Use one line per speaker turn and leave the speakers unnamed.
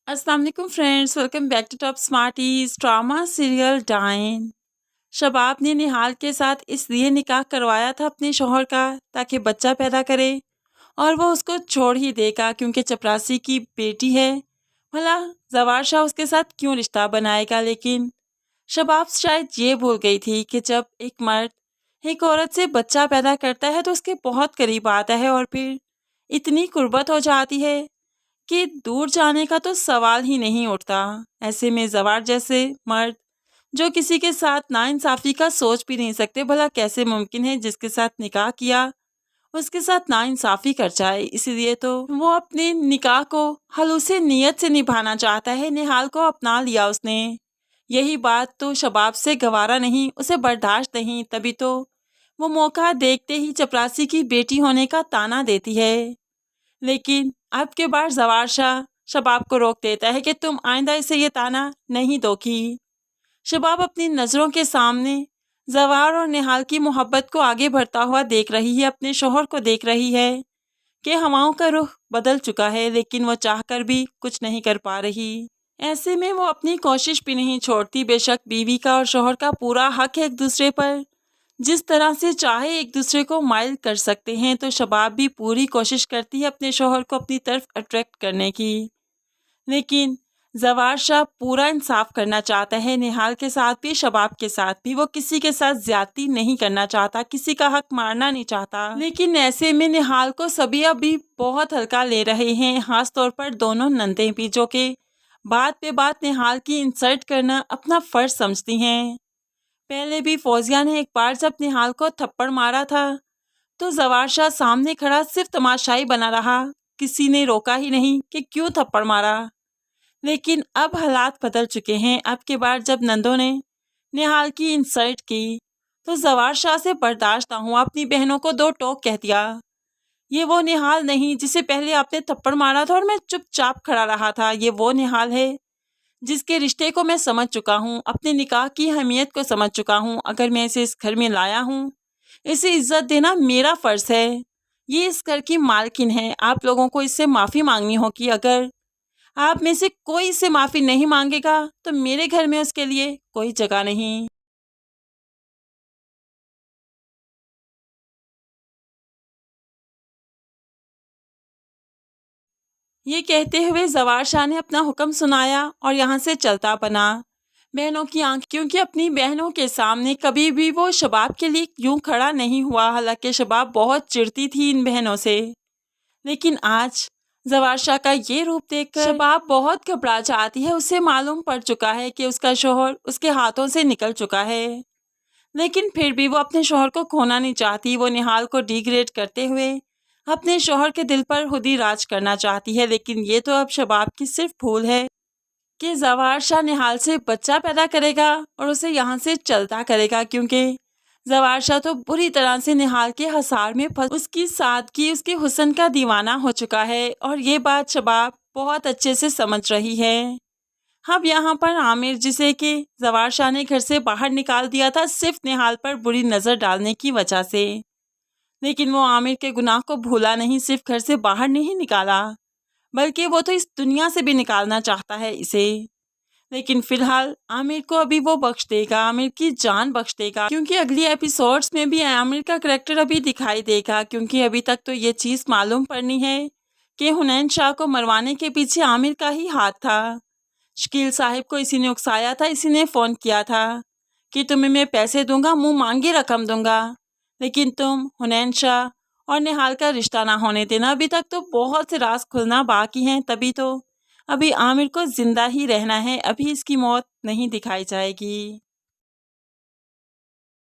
अस्सलाम वालेकुम friends, welcome back to top smarties drama serial डाइन। शबाब ने निहाल के साथ इसलिए निकाह करवाया था अपने शौहर का ताकि बच्चा पैदा करे और वो उसको छोड़ ही देगा क्योंकि चपरासी की बेटी है। भला जवार शाह उसके साथ क्यों रिश्ता बनाएगा, लेकिन शबाब शायद ये भूल गई थी कि जब एक मर्द एक औरत से बच्चा पैदा करता है तो उसके बहुत करीब आता है और फिर इतनी कुर्बत हो जाती है कि दूर जाने का तो सवाल ही नहीं उठता। ऐसे में जवार जैसे मर्द जो किसी के साथ नाइंसाफी का सोच भी नहीं सकते, भला कैसे मुमकिन है जिसके साथ निकाह किया उसके साथ नाइंसाफी कर जाए। इसीलिए तो वो अपने निकाह को हलूसे नीयत से निभाना चाहता है। निहाल को अपना लिया उसने। यही बात तो शबाब से गवारा नहीं, उसे बर्दाश्त नहीं, तभी तो वो मौका देखते ही चपरासी की बेटी होने का ताना देती है। लेकिन अब के बार जवार शाह शबाब को रोक देता है कि तुम आइंदा इसे ये ताना नहीं दोगी। शबाब अपनी नज़रों के सामने जवार और निहाल की मोहब्बत को आगे बढ़ता हुआ देख रही है, अपने शोहर को देख रही है कि हवाओं का रुख बदल चुका है, लेकिन वो चाहकर भी कुछ नहीं कर पा रही। ऐसे में वो अपनी कोशिश भी नहीं छोड़ती। बेशक बीवी का और शोहर का पूरा हक है एक दूसरे पर, जिस तरह से चाहे एक दूसरे को माइल कर सकते हैं, तो शबाब भी पूरी कोशिश करती है अपने शोहर को अपनी तरफ अट्रैक्ट करने की। लेकिन जवार शाह पूरा इंसाफ करना चाहता है, निहाल के साथ भी शबाब के साथ भी। वो किसी के साथ ज्यादती नहीं करना चाहता, किसी का हक मारना नहीं चाहता। लेकिन ऐसे में निहाल को सभी अभी बहुत हल्का ले रहे हैं, खास तौर पर दोनों नंदे भी, जो कि बात पे बात निहाल की इंसल्ट करना अपना फर्ज समझती हैं। पहले भी फौजिया ने एक बार जब निहाल को थप्पड़ मारा था तो जवार शाह सामने खड़ा सिर्फ तमाशाई बना रहा, किसी ने रोका ही नहीं कि क्यों थप्पड़ मारा। लेकिन अब हालात बदल चुके हैं। अब के बार जब नंदों ने निहाल की इंसल्ट की तो जवार शाह से बर्दाश्त ना हुआ, अपनी बहनों को दो टोक कह दिया। ये वो निहाल नहीं जिसे पहले आपने थप्पड़ मारा था और मैं चुपचाप खड़ा रहा था। ये वो निहाल है जिसके रिश्ते को मैं समझ चुका हूँ, अपने निकाह की अहमियत को समझ चुका हूँ। अगर मैं इसे इस घर में लाया हूँ, इसे इज्जत देना मेरा फर्ज है। ये इस घर की मालकिन है, आप लोगों को इससे माफ़ी मांगनी होगी। अगर आप में से कोई इससे माफ़ी नहीं मांगेगा तो मेरे घर में उसके लिए कोई जगह नहीं। ये कहते हुए जवार शाह ने अपना हुक्म सुनाया और यहाँ से चलता बना। बहनों की आंख, क्योंकि अपनी बहनों के सामने कभी भी वो शबाब के लिए यूं खड़ा नहीं हुआ। हालांकि शबाब बहुत चिढ़ती थी इन बहनों से, लेकिन आज जवार शाह का ये रूप देखकर शबाब बहुत घबरा जाती है। उसे मालूम पड़ चुका है कि उसका शोहर उसके हाथों से निकल चुका है, लेकिन फिर भी वो अपने शोहर को खोना नहीं चाहती। वो निहाल को डिग्रेड करते हुए अपने शोहर के दिल पर खुद ही राज करना चाहती है। लेकिन ये तो अब शबाब की सिर्फ भूल है कि जवार शाह निहाल से बच्चा पैदा करेगा और उसे यहाँ से चलता करेगा, क्योंकि जवार शाह तो बुरी तरह से निहाल के हसार में फंस उसकी सादगी, उसके हुस्न का दीवाना हो चुका है और ये बात शबाब बहुत अच्छे से समझ रही है। अब यहाँ पर आमिर, जिसे कि जवार शाह ने घर से बाहर निकाल दिया था सिर्फ निहाल पर बुरी नज़र डालने की वजह से, लेकिन वो आमिर के गुनाह को भूला नहीं। सिर्फ घर से बाहर नहीं निकाला, बल्कि वो तो इस दुनिया से भी निकालना चाहता है इसे। लेकिन फिलहाल आमिर को अभी वो बख्श देगा, आमिर की जान बख्श देगा, क्योंकि अगली एपिसोड्स में भी आमिर का करैक्टर अभी दिखाई देगा। क्योंकि अभी तक तो ये चीज़ मालूम पड़नी है कि हुनैन शाह को मरवाने के पीछे आमिर का ही हाथ था। शकील साहिब को इसी ने उकसाया था, इसी ने फ़ोन किया था कि तुम्हें मैं पैसे दूंगा, मुंह मांगी रकम दूंगा, लेकिन तुम हुनैन शाह और निहाल का रिश्ता ना होने देना। अभी तक तो बहुत से राज खुलना बाकी हैं, तभी तो अभी आमिर को जिंदा ही रहना है, अभी इसकी मौत नहीं दिखाई जाएगी।